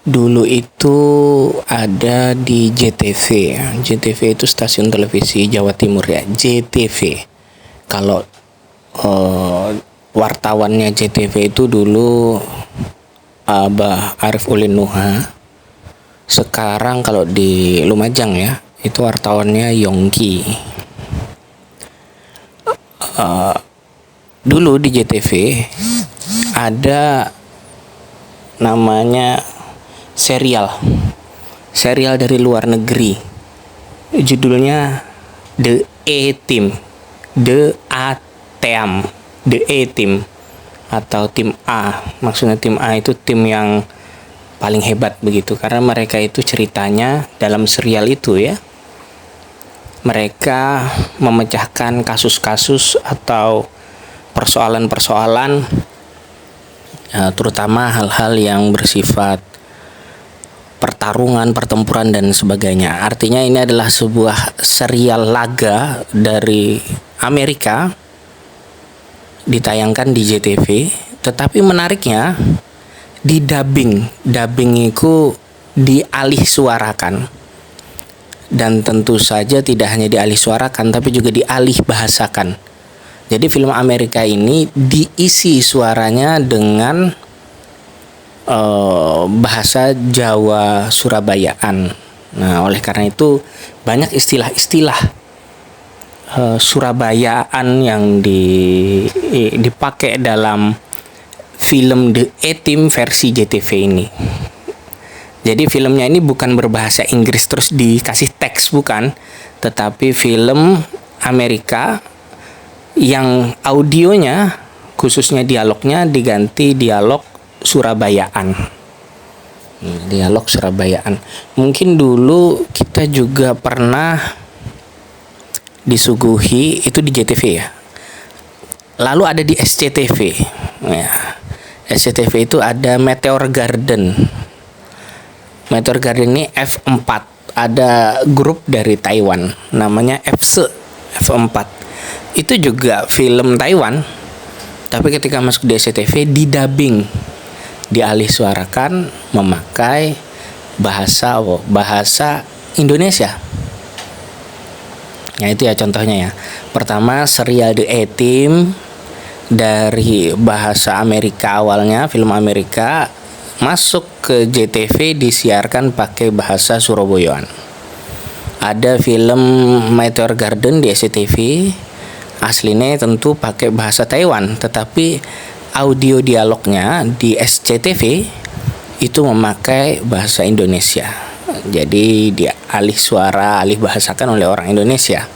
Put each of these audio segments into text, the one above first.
Dulu itu ada di JTV. JTV itu stasiun televisi Jawa Timur ya, JTV. Kalau wartawannya JTV itu dulu Abah Arif Ulin Nuha. Sekarang kalau di Lumajang ya, itu wartawannya Yongki. Dulu di JTV ada namanya serial dari luar negeri, judulnya The A-Team, The A-Team, The A-Team atau tim A. Maksudnya tim A itu tim yang paling hebat begitu, karena mereka itu ceritanya dalam serial itu ya, mereka memecahkan kasus-kasus atau persoalan-persoalan, terutama hal-hal yang bersifat pertarungan, pertempuran dan sebagainya. Artinya ini adalah sebuah serial laga dari Amerika ditayangkan di JTV, tetapi menariknya di dubbing itu dialih suarakan. Dan tentu saja tidak hanya dialih suarakan tapi juga dialih bahasakan. Jadi film Amerika ini diisi suaranya dengan bahasa Jawa Surabayaan. Nah, oleh karena itu banyak istilah-istilah Surabayaan yang dipakai dalam film The A-Team versi JTV ini. Jadi filmnya ini bukan berbahasa Inggris terus dikasih teks, bukan, tetapi film Amerika yang audionya khususnya dialognya diganti dialog Surabayaan. Dialog Surabayaan. Mungkin dulu kita juga pernah disuguhi itu di JTV ya. Lalu ada di SCTV. Ya. SCTV itu ada Meteor Garden. Meteor Garden ini F4. Ada grup dari Taiwan namanya F4. Itu juga film Taiwan. Tapi ketika masuk di SCTV didubbing, dialih suarakan memakai bahasa Indonesia. Nah, itu ya contohnya ya. Pertama serial The A-Team dari bahasa Amerika awalnya, film Amerika, masuk ke JTV disiarkan pakai bahasa Surabayaan. Ada film Meteor Garden di SCTV, aslinya tentu pakai bahasa Taiwan, tetapi audio dialognya di SCTV itu memakai bahasa Indonesia. Jadi dia alih bahasakan oleh orang Indonesia.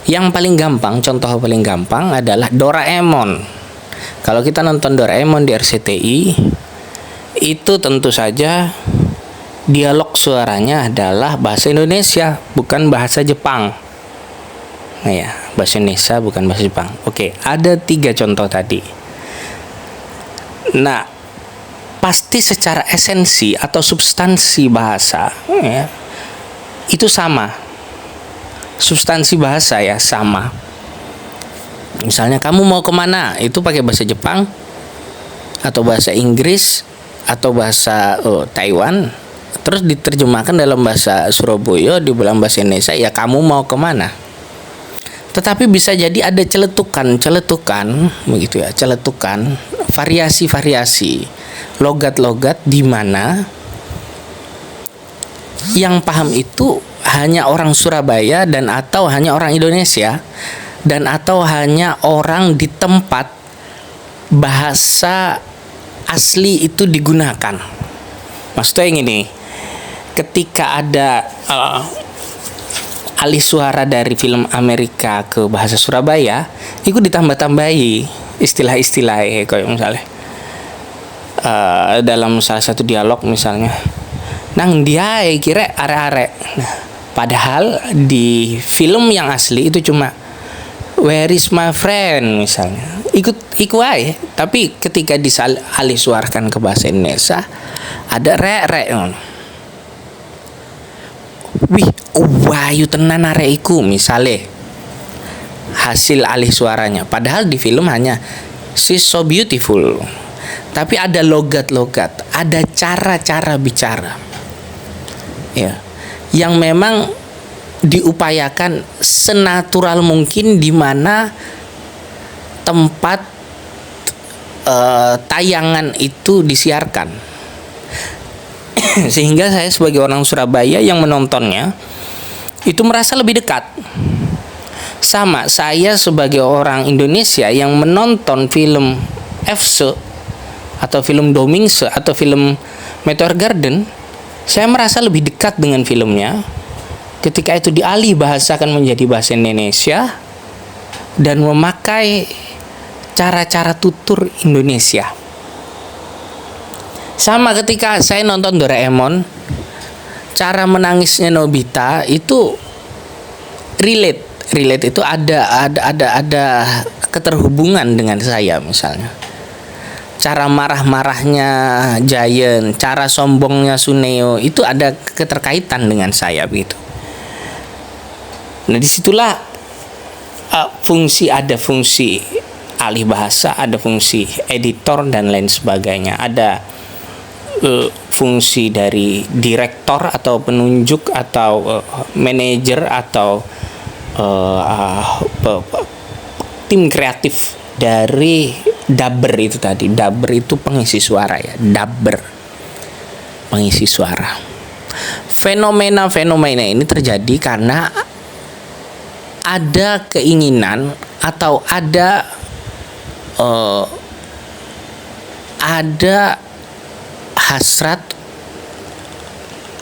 Yang paling gampang, contoh paling gampang adalah Doraemon. Kalau kita nonton Doraemon di RCTI, itu tentu saja dialog suaranya adalah bahasa Indonesia, bukan bahasa Jepang. Nah ya, bahasa Indonesia bukan bahasa Jepang. Oke, ada 3 contoh tadi. Nah, pasti secara esensi atau substansi bahasa ya, itu sama. Substansi bahasa ya sama. Misalnya kamu mau kemana, itu pakai bahasa Jepang atau bahasa Inggris atau bahasa Taiwan, terus diterjemahkan dalam bahasa Surabaya, dibilang bahasa Indonesia, ya kamu mau kemana. Tetapi bisa jadi ada celetukan begitu ya, celetukan, variasi-variasi, logat-logat di mana yang paham itu hanya orang Surabaya dan atau hanya orang Indonesia dan atau hanya orang di tempat bahasa asli itu digunakan. Maksudnya yang ini, ketika ada alih suara dari film Amerika ke bahasa Surabaya, itu ditambah-tambahi istilah-istilah kayak misalnya dalam salah satu dialog misalnya, nang dia kira arek-arek. Nah, padahal di film yang asli itu cuma where is my friend misalnya. Ikut aja. Tapi ketika dialih suarakan ke bahasa Indonesia ada rek-rek. Wih, wayu tenan arek iku misale. Hasil alih suaranya. Padahal di film hanya she's so beautiful. tapi ada logat-logat, ada cara-cara bicara, ya, yang memang diupayakan senatural mungkin di mana tempat tayangan itu disiarkan, sehingga saya sebagai orang Surabaya yang menontonnya itu merasa lebih dekat. Sama saya sebagai orang Indonesia yang menonton film FC atau film Domingse atau film Meteor Garden, saya merasa lebih dekat dengan filmnya ketika itu dialih bahasakan menjadi bahasa Indonesia dan memakai cara-cara tutur Indonesia. Sama ketika saya nonton Doraemon, cara menangisnya Nobita itu relate itu ada keterhubungan dengan saya. Misalnya cara marah-marahnya Giant, cara sombongnya Suneo itu ada keterkaitan dengan saya begitu. Nah, disitulah fungsi alih bahasa, ada fungsi editor dan lain sebagainya, ada fungsi dari direktor atau penunjuk atau manajer atau tim kreatif dari dubber itu tadi. Dubber itu pengisi suara ya, dubber pengisi suara. Fenomena ini terjadi karena ada keinginan atau ada hasrat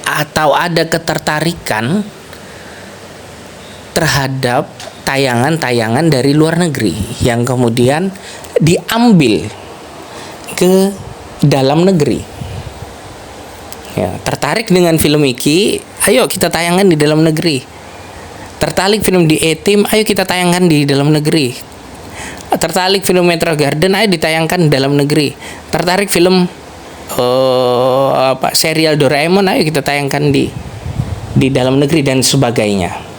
atau ada ketertarikan terhadap tayangan-tayangan dari luar negeri yang kemudian diambil ke dalam negeri. Ya, tertarik dengan film iki, ayo kita tayangkan di dalam negeri. Tertarik film di A-Team, ayo kita tayangkan di dalam negeri. Tertarik film Meteor Garden, ayo ditayangkan di dalam negeri. Tertarik film serial Doraemon, ayo kita tayangkan di dalam negeri dan sebagainya.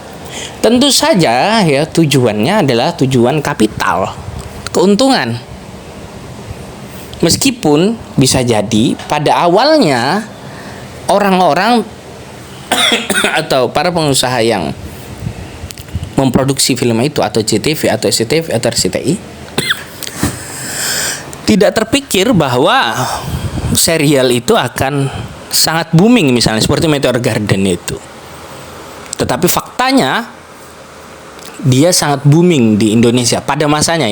Tentu saja ya tujuannya adalah tujuan kapital, keuntungan. Meskipun bisa jadi pada awalnya orang-orang atau para pengusaha yang memproduksi film itu atau JTV atau SCTV atau RCTI tidak terpikir bahwa serial itu akan sangat booming, misalnya seperti Meteor Garden itu. Tetapi faktanya dia sangat booming di Indonesia pada masanya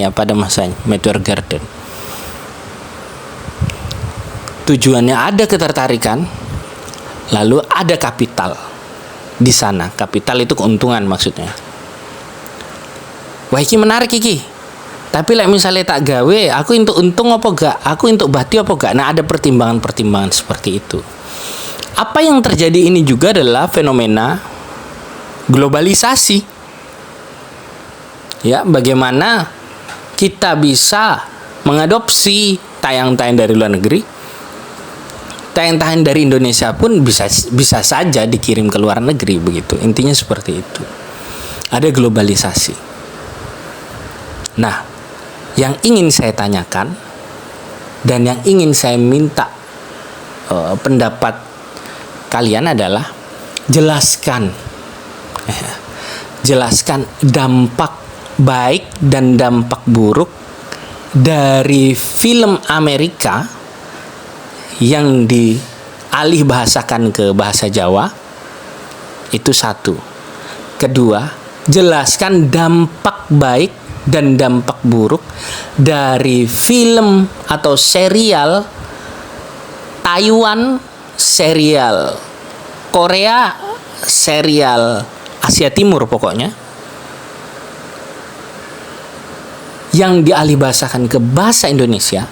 Meteor Garden. Tujuannya ada ketertarikan, lalu ada kapital di sana. Kapital itu keuntungan maksudnya. Wah, iki menarik iki. Tapi misalnya tak gawe, aku untuk untung apa gak? Aku untuk bati apa gak? Nah, ada pertimbangan-pertimbangan seperti itu. Apa yang terjadi ini juga adalah fenomena globalisasi. Ya, bagaimana kita bisa mengadopsi tayang-tayang dari luar negeri. Tayang-tayang dari Indonesia pun bisa saja dikirim ke luar negeri begitu. Intinya seperti itu. Ada globalisasi. Nah, yang ingin saya tanyakan dan yang ingin saya minta pendapat kalian adalah jelaskan dampak baik dan dampak buruk dari film Amerika yang dialih bahasakan ke bahasa Jawa. Itu satu. Kedua, jelaskan dampak baik dan dampak buruk dari film atau serial Taiwan, serial Korea, serial Asia Timur pokoknya, yang dialihbahasakan ke bahasa Indonesia.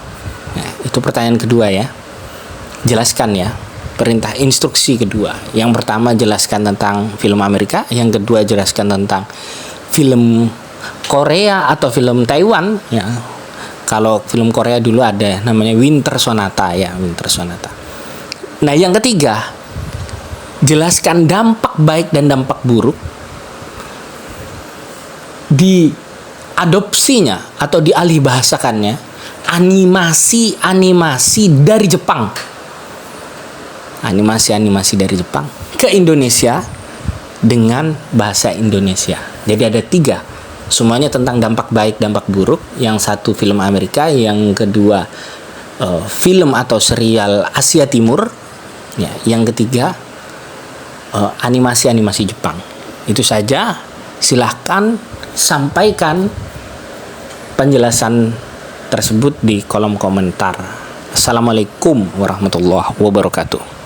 Nah, itu pertanyaan kedua ya. Jelaskan ya, perintah instruksi kedua. Yang pertama jelaskan tentang film Amerika, yang kedua jelaskan tentang film Korea atau film Taiwan ya. Kalau film Korea dulu ada namanya Winter Sonata ya, Winter Sonata. Nah, yang ketiga, jelaskan dampak baik dan dampak buruk di adopsinya atau dialihbahasakannya animasi dari Jepang. Animasi dari Jepang ke Indonesia dengan bahasa Indonesia. Jadi ada 3, semuanya tentang dampak baik, dampak buruk. Yang satu film Amerika, yang kedua film atau serial Asia Timur, ya, yang ketiga animasi Jepang. Itu saja. Silahkan sampaikan penjelasan tersebut di kolom komentar. Assalamualaikum warahmatullahi wabarakatuh.